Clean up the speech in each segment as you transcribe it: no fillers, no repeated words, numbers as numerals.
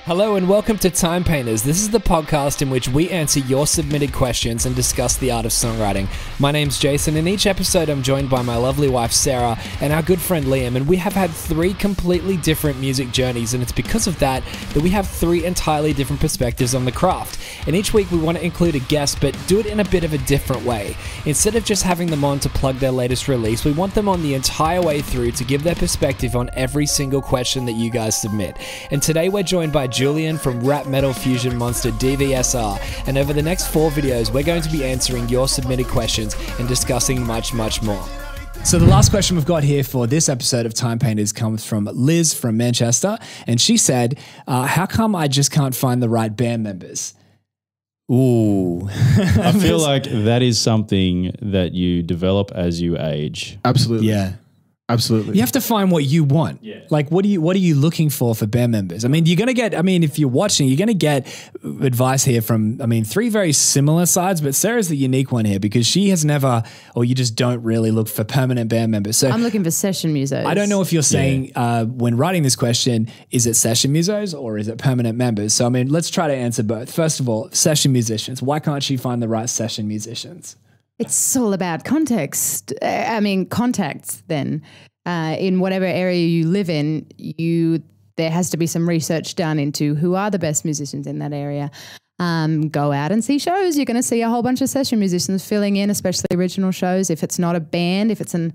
Hello and welcome to Timepainters. This is the podcast in which we answer your submitted questions and discuss the art of songwriting. My name's Jason. In each episode I'm joined by my lovely wife Sarah and our good friend Liam, and we have had three completely different music journeys, and it's because of that we have three entirely different perspectives on the craft. And each week we want to include a guest, but do it in a bit of a different way. Instead of just having them on to plug their latest release, we want them on the entire way through to give their perspective on every single question that you guys submit. And today we're joined by Julian from rap metal fusion monster DVSR, and over the next 4 videos we're going to be answering your submitted questions and discussing much more. So the last question we've got here for this episode of Timepainters comes from Liz from Manchester, and she said, how come I just can't find the right band members? Ooh. I feel like that is something that you develop as you age. Absolutely. Yeah. Absolutely. You have to find what you want. Yeah. Like, what are you looking for band members? I mean, you're going to get, if you're watching, you're going to get advice here from, 3 very similar sides, but Sarah's the unique one here because she has never, or you just don't really look for permanent band members. So I'm looking for session musos. I don't know if you're saying, when writing this question, is it session musos or is it permanent members? So, let's try to answer both. First of all, session musicians. Why can't she find the right session musicians? It's all about context. Contacts then. In whatever area you live in, there has to be some research done into who are the best musicians in that area. Go out and see shows. You're going to see a whole bunch of session musicians filling in, especially original shows. If it's not a band, if it's an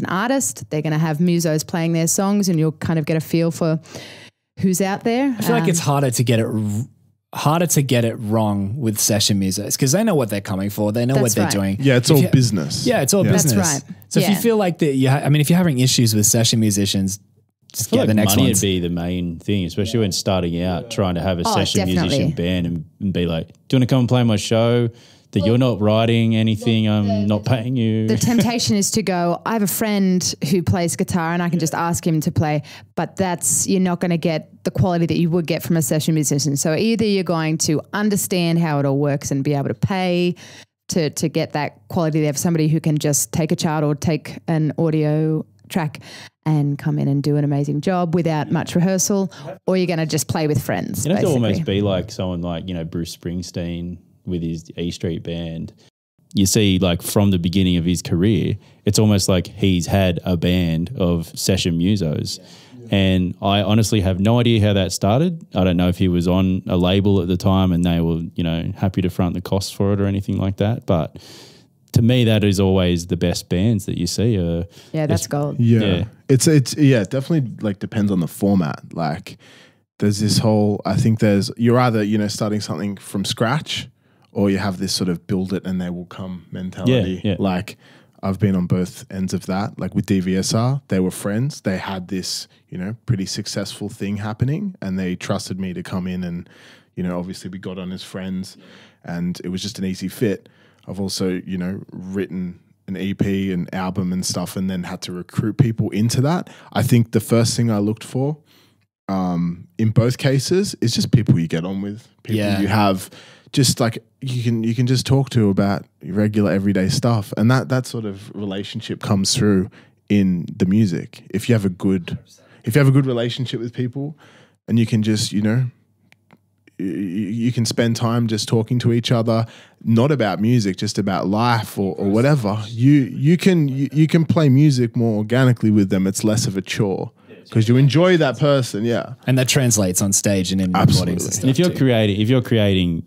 artist, they're going to have musos playing their songs and you'll kind of get a feel for who's out there. I feel like it's harder to get it wrong with session musos because they know what they're coming for. They know what they're doing. Yeah, it's all business. Yeah, it's all business. That's right. So if you feel like that, if you're having issues with session musicians, just get the next one. Money would be the main thing, especially when starting out, trying to have a session musician band and be like, do you want to come and play my show? That you're not writing anything, I'm not paying you. The temptation is to go, I have a friend who plays guitar and I can just ask him to play, but you're not going to get the quality that you would get from a session musician. So either you're going to understand how it all works and be able to pay to get that quality there for somebody who can just take a chart or take an audio track and come in and do an amazing job without much rehearsal, or you're going to just play with friends. You have to almost be like someone like, Bruce Springsteen with his E Street band. You see, like from the beginning of his career, it's almost like he's had a band of session musos. And I honestly have no idea how that started. I don't know if he was on a label at the time and they were, happy to front the costs for it or anything like that. But to me, that is always the best bands that you see. That's gold. Yeah. It's definitely like depends on the format. Like there's this whole, I think you're either, starting something from scratch, or you have this sort of build it and they will come mentality. Yeah. Like I've been on both ends of that. Like with DVSR, they were friends. They had this, pretty successful thing happening and they trusted me to come in and, obviously we got on as friends and it was just an easy fit. I've also, written an EP and album and stuff and then had to recruit people into that. I think the first thing I looked for in both cases is just people you get on with, people you have just like you can just talk to about regular everyday stuff, and that sort of relationship comes through in the music. If you have a good relationship with people, and you can just you can spend time just talking to each other, not about music, just about life or whatever. You can play music more organically with them. It's less of a chore. Because you enjoy that person, and that translates on stage and in recordings and stuff. And if you're creating,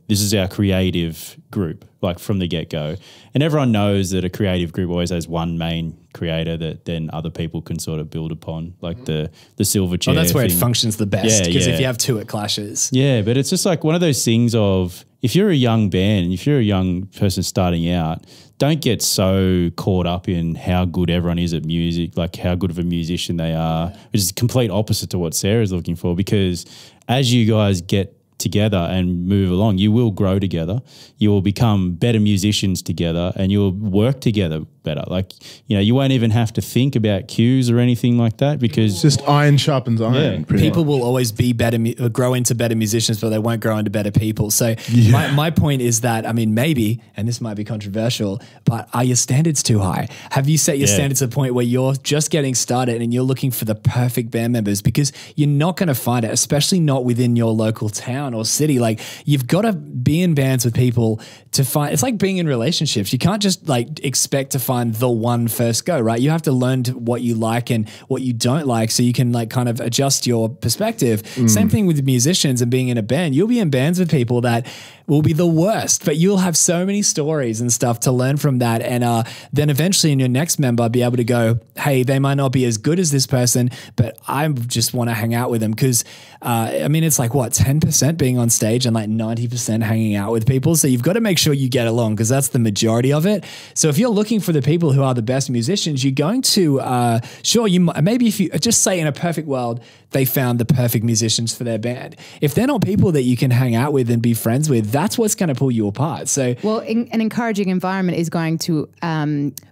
this is our creative group, like from the get go, and everyone knows that a creative group always has one main creator that then other people can sort of build upon, like the silver chair. That's where thing. It functions the best. Because if you have 2, it clashes. Yeah, but it's just like one of those things of if you're a young band and if you're a young person starting out, don't get so caught up in how good everyone is at music, like how good of a musician they are, which is the complete opposite to what Sarah's looking for. Because as you guys get together and move along, you will grow together. You will become better musicians together, and you'll work together better. Like, you know, you won't even have to think about cues or anything like that, because It's just iron sharpens iron. Yeah. People will always be better, grow into better musicians, but they won't grow into better people. So my point is that, I mean, maybe, and this might be controversial, but are your standards too high? Have you set your standards to the point where you're just getting started and you're looking for the perfect band members? Because you're not going to find it, especially not within your local town or city. Like, you've got to be in bands with people to find, it's like being in relationships. You can't just like expect to find the one first go, right? You have to learn what you like and what you don't like, so you can like kind of adjust your perspective. Same thing with musicians and being in a band. You'll be in bands with people that will be the worst, but you'll have so many stories and stuff to learn from that. And then eventually in your next member, be able to go, hey, they might not be as good as this person, but I just want to hang out with them. Because I mean, it's like what, 10% being on stage and like 90% hanging out with people. So you've got to make sure you get along, because that's the majority of it. So if you're looking for the people who are the best musicians, you're going to, sure, maybe if you just say in a perfect world, they found the perfect musicians for their band. If they're not people that you can hang out with and be friends with, that's what's going to pull you apart. So, well, an encouraging environment is going to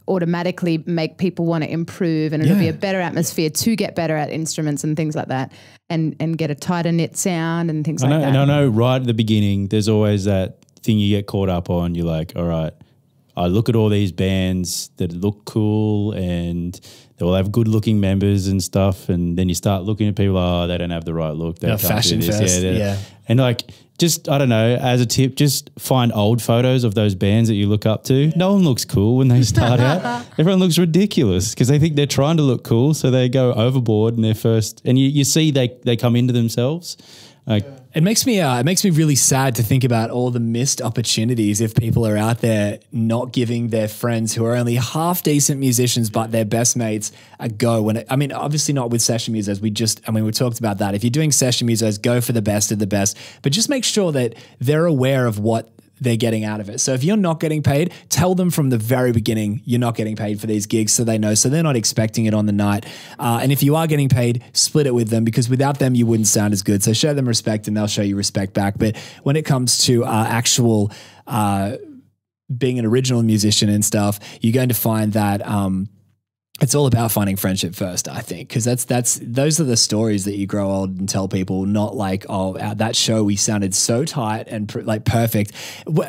automatically make people want to improve, and it'll be a better atmosphere to get better at instruments and things like that, and get a tighter knit sound and things like that. And I know right at the beginning, there's always that thing you get caught up on. You're like, all right, I look at all these bands that look cool and they will have good looking members and stuff. And then you start looking at people, oh, they don't have the right look. They can't fashion do this. first. Yeah. And like, just, I don't know, as a tip, just find old photos of those bands that you look up to. No one looks cool when they start out. Everyone looks ridiculous because they think they're trying to look cool. So they go overboard in their first, and you see they come into themselves. It makes me really sad to think about all the missed opportunities if people are out there not giving their friends who are only half decent musicians but their best mates a go. I mean, obviously not with session musos. We talked about that. If you're doing session musos, go for the best of the best, but just make sure that they're aware of what they're getting out of it. So if you're not getting paid, tell them from the very beginning you're not getting paid for these gigs, so they know, so they're not expecting it on the night. And if you are getting paid, split it with them, because without them you wouldn't sound as good. So show them respect and they'll show you respect back. But when it comes to actual being an original musician and stuff, you're going to find that it's all about finding friendship first, I think, because those are the stories that you grow old and tell people, not like, oh, at that show we sounded so tight and like perfect.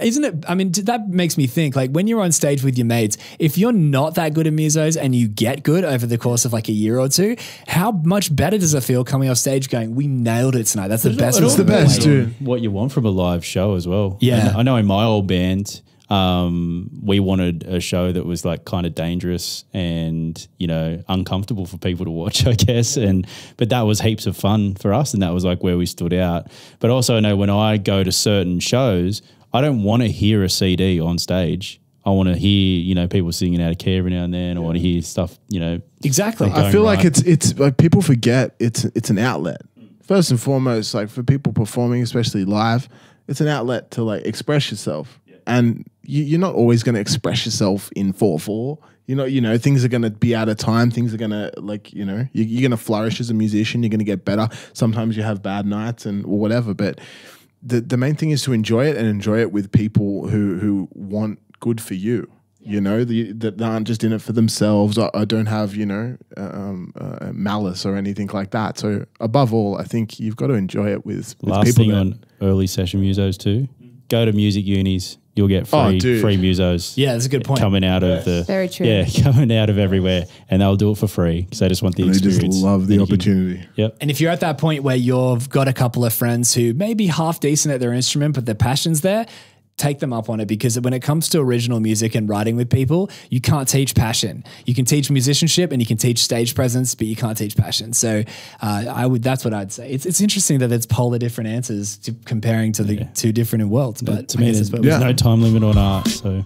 Isn't it? I mean, that makes me think, like, when you're on stage with your mates, if you're not that good at musos and you get good over the course of like a year or two, how much better does it feel coming off stage going, we nailed it tonight? That's the best. It's the best, dude. What you want from a live show as well. Yeah. I know in my old band, we wanted a show that was like kind of dangerous and, you know, uncomfortable for people to watch, I guess. But that was heaps of fun for us, and that was like where we stood out. But also I know when I go to certain shows, I don't want to hear a CD on stage. I want to hear, you know, people singing out of key every now and then. I want to hear stuff, you know. Exactly. I feel like it's like people forget it's an outlet. First and foremost, like for people performing, especially live, it's an outlet to like express yourself. And you're not always going to express yourself in 4/4. You know, things are going to be out of time. Things are going to, like, you know, you're going to flourish as a musician. You're going to get better. Sometimes you have bad nights and whatever. But the main thing is to enjoy it, and enjoy it with people who want good for you. You know, that aren't just in it for themselves. I don't have, you know, malice or anything like that. So above all, I think you've got to enjoy it with Last people. thing on early session musos too, go to music unis. You'll get free musos. Yeah, that's a good point. Coming out of the Very true. Yeah, coming out of everywhere, and they'll do it for free because they just want the They experience. just love the opportunity. Yep. And if you're at that point where you've got a couple of friends who may be half decent at their instrument, but their passion's there, take them up on it, because when it comes to original music and writing with people, you can't teach passion. You can teach musicianship and you can teach stage presence, but you can't teach passion. So that's what I'd say. It's interesting that it's polar different answers to comparing to the two different worlds. But to me, there's no time limit on art. So